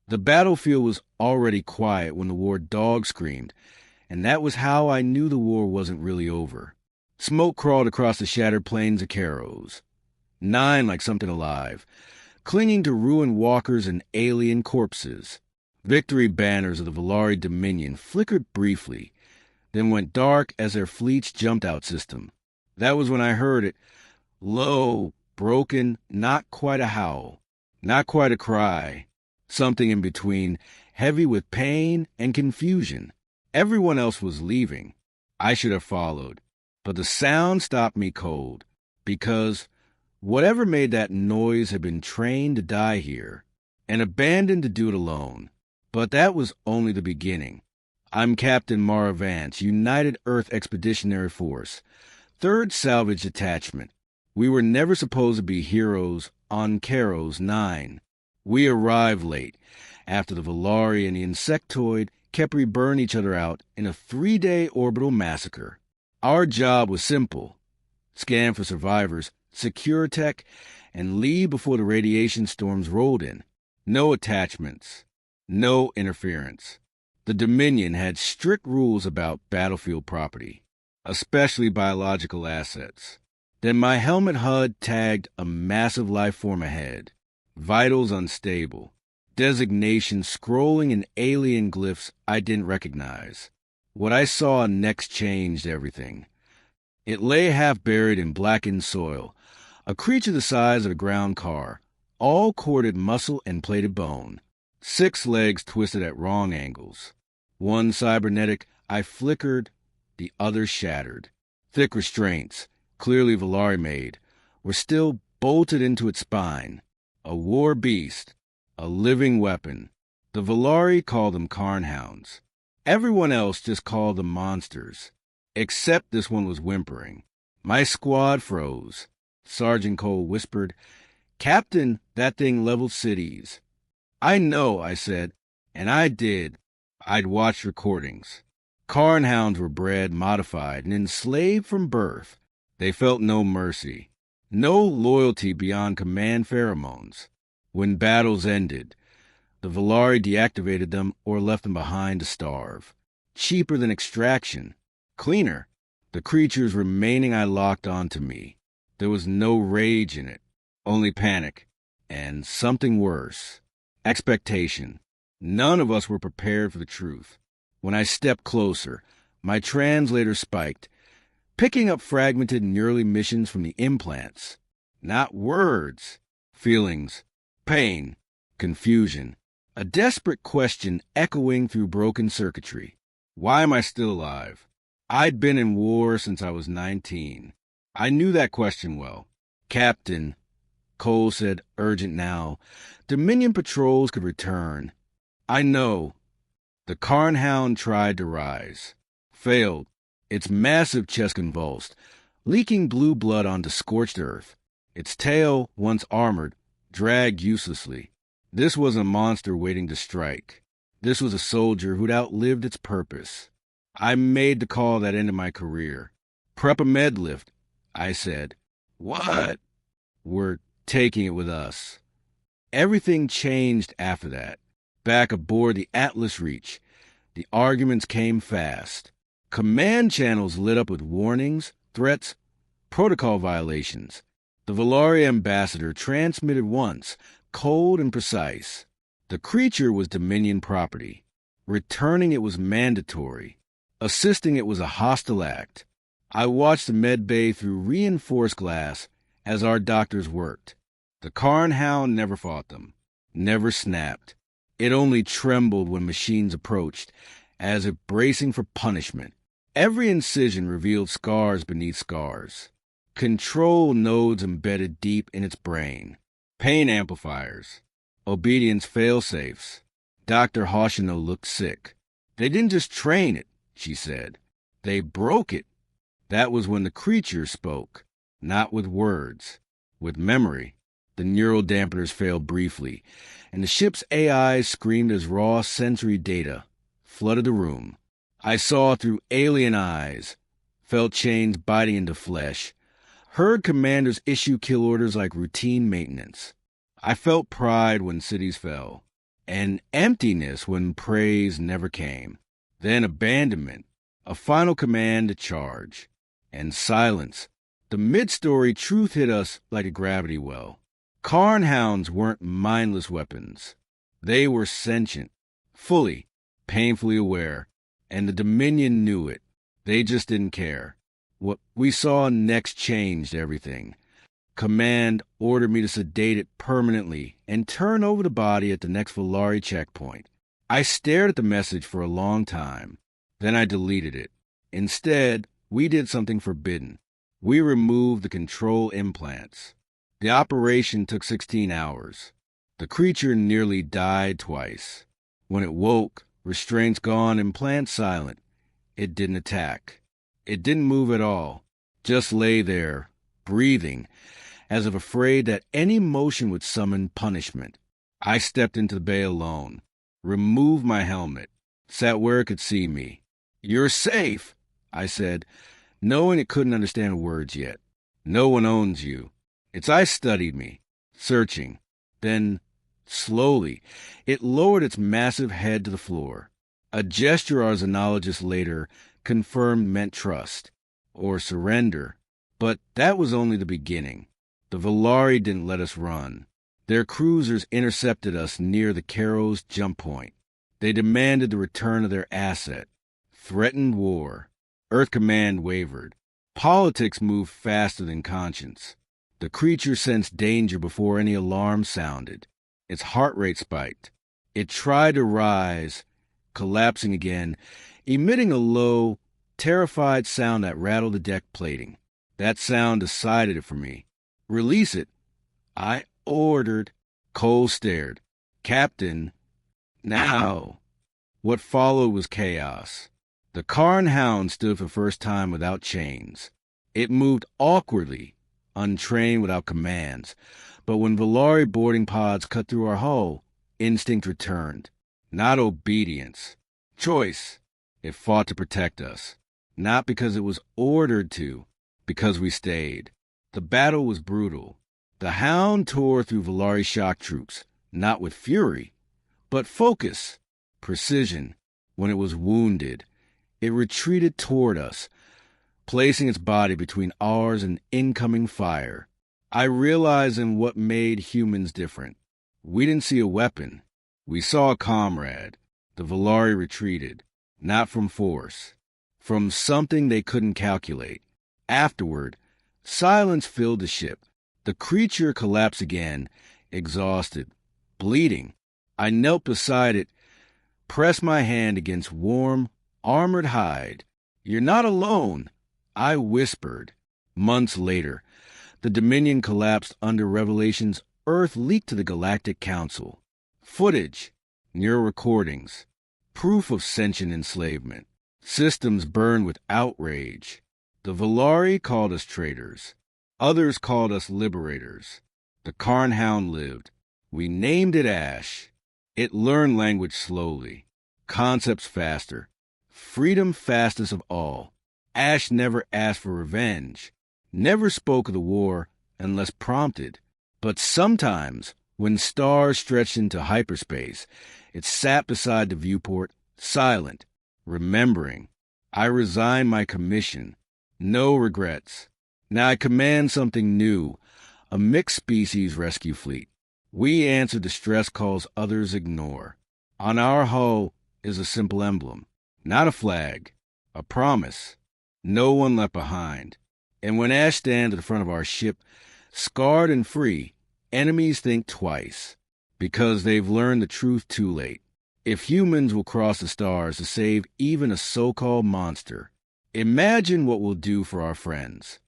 The battlefield was already quiet when the war dog screamed, and that was how I knew the war wasn't really over. Smoke crawled across the shattered plains of Caros. 9 like something alive, clinging to ruined walkers and alien corpses. Victory banners of the Valari Dominion flickered briefly, then went dark as their fleet's jumped-out system. That was when I heard it. Low, broken, not quite a howl, not quite a cry. Something in between, heavy with pain and confusion. Everyone else was leaving. I should have followed. But the sound stopped me cold, because whatever made that noise had been trained to die here, and abandoned to do it alone. But that was only the beginning. I'm Captain Mara Vance, United Earth Expeditionary Force, 3rd Salvage Detachment. We were never supposed to be heroes on Caros 9. We arrived late, after the Valari and the Insectoid kept reburning each other out in a 3-day orbital massacre. Our job was simple. Scan for survivors, secure tech, and leave before the radiation storms rolled in. No attachments. No interference. The Dominion had strict rules about battlefield property, especially biological assets. Then my helmet HUD tagged a massive life form ahead. Vitals unstable. Designation scrolling in alien glyphs I didn't recognize. What I saw next changed everything. It lay half buried in blackened soil, a creature the size of a ground car, all corded muscle and plated bone. 6 legs twisted at wrong angles. One cybernetic I flickered, the other shattered. Thick restraints, clearly Valari made, were still bolted into its spine. A war beast, a living weapon. The Valari called them Carnhounds. Everyone else just called them monsters. Except this one was whimpering. My squad froze. Sergeant Cole whispered, "Captain, that thing leveled cities." "I know," I said, and I did. I'd watched recordings. Carnhounds were bred, modified, and enslaved from birth. They felt no mercy. No loyalty beyond command pheromones. When battles ended, the Valari deactivated them or left them behind to starve. Cheaper than extraction. Cleaner. The creatures remaining I locked onto me. There was no rage in it, only panic. And something worse. Expectation. None of us were prepared for the truth. When I stepped closer, my translator spiked, picking up fragmented neural emissions from the implants. Not words. Feelings. Pain. Confusion. A desperate question echoing through broken circuitry. Why am I still alive? I'd been in war since I was 19. I knew that question well. "Captain," Cole said, urgent now, "Dominion patrols could return." "I know." The Carnhound tried to rise. Failed. Its massive chest convulsed, leaking blue blood onto scorched earth. Its tail, once armored, dragged uselessly. This was a monster waiting to strike. This was a soldier who'd outlived its purpose. I made the call that ended my career. "Prep a med lift," I said. "What?" "We're taking it with us." Everything changed after that. Back aboard the Atlas Reach, the arguments came fast. Command channels lit up with warnings, threats, protocol violations. The Valari ambassador transmitted once, cold and precise. The creature was Dominion property. Returning it was mandatory. Assisting it was a hostile act. I watched the med bay through reinforced glass as our doctors worked. The Carnhound never fought them, never snapped. It only trembled when machines approached, as if bracing for punishment. Every incision revealed scars beneath scars. Control nodes embedded deep in its brain. Pain amplifiers. Obedience fail-safes. Dr. Hoshino looked sick. "They didn't just train it," she said. "They broke it." That was when the creature spoke, not with words, with memory. The neural dampeners failed briefly, and the ship's AI screamed as raw sensory data flooded the room. I saw through alien eyes, felt chains biting into flesh, heard commanders issue kill orders like routine maintenance. I felt pride when cities fell. and emptiness when praise never came. Then abandonment, a final command to charge, and silence. The mid-story truth hit us like a gravity well. Karn hounds weren't mindless weapons. They were sentient, fully, painfully aware, and the Dominion knew it. They just didn't care. What we saw next changed everything. Command ordered me to sedate it permanently and turn over the body at the next Volari checkpoint. I stared at the message for a long time. Then I deleted it. Instead, we did something forbidden. We removed the control implants. The operation took 16 hours. The creature nearly died twice. When it woke, restraints gone, implants silent, it didn't attack. It didn't move at all. Just lay there, breathing, as if afraid that any motion would summon punishment. I stepped into the bay alone, removed my helmet, sat where it could see me. "You're safe," I said, knowing it couldn't understand words yet. "No one owns you." Its eyes studied me, searching. Then, slowly, it lowered its massive head to the floor. A gesture our xenologist later confirmed meant trust, or surrender. But that was only the beginning. The Volari didn't let us run. Their cruisers intercepted us near the Caro's jump point. They demanded the return of their asset, threatened war. Earth Command wavered. Politics moved faster than conscience. The creature sensed danger before any alarm sounded. Its heart rate spiked. It tried to rise, collapsing again, emitting a low, terrified sound that rattled the deck plating. That sound decided it for me. "Release it," I ordered. Cole stared. "Captain, now." What followed was chaos. The Karn hound stood for the first time without chains. It moved awkwardly, untrained without commands. But when Volari boarding pods cut through our hull, instinct returned. Not obedience. Choice. It fought to protect us. Not because it was ordered to, because we stayed. The battle was brutal. The hound tore through Volari shock troops, not with fury, but focus, precision. When it was wounded, it retreated toward us, placing its body between ours and incoming fire. I realized in what made humans different. We didn't see a weapon. We saw a comrade. The Volari retreated, not from force, from something they couldn't calculate. Afterward, silence filled the ship. The creature collapsed again, exhausted, bleeding. I knelt beside it, pressed my hand against warm, armored hide. "You're not alone," I whispered. Months later, the Dominion collapsed under revelations Earth leaked to the Galactic Council. Footage, neural recordings, proof of sentient enslavement. Systems burned with outrage. The Volari called us traitors. Others called us liberators. The Karn hound lived. We named it Ash. It learned language slowly, concepts faster, freedom fastest of all. Ash never asked for revenge, never spoke of the war unless prompted. But sometimes, when stars stretched into hyperspace, it sat beside the viewport, silent, remembering. I resigned my commission. No regrets. Now I command something new, a mixed species rescue fleet. We answer distress calls others ignore. On our hull is a simple emblem, not a flag, a promise. No one left behind. And when Ash stands at the front of our ship, scarred and free, enemies think twice, because they've learned the truth too late. If humans will cross the stars to save even a so-called monster, imagine what we'll do for our friends.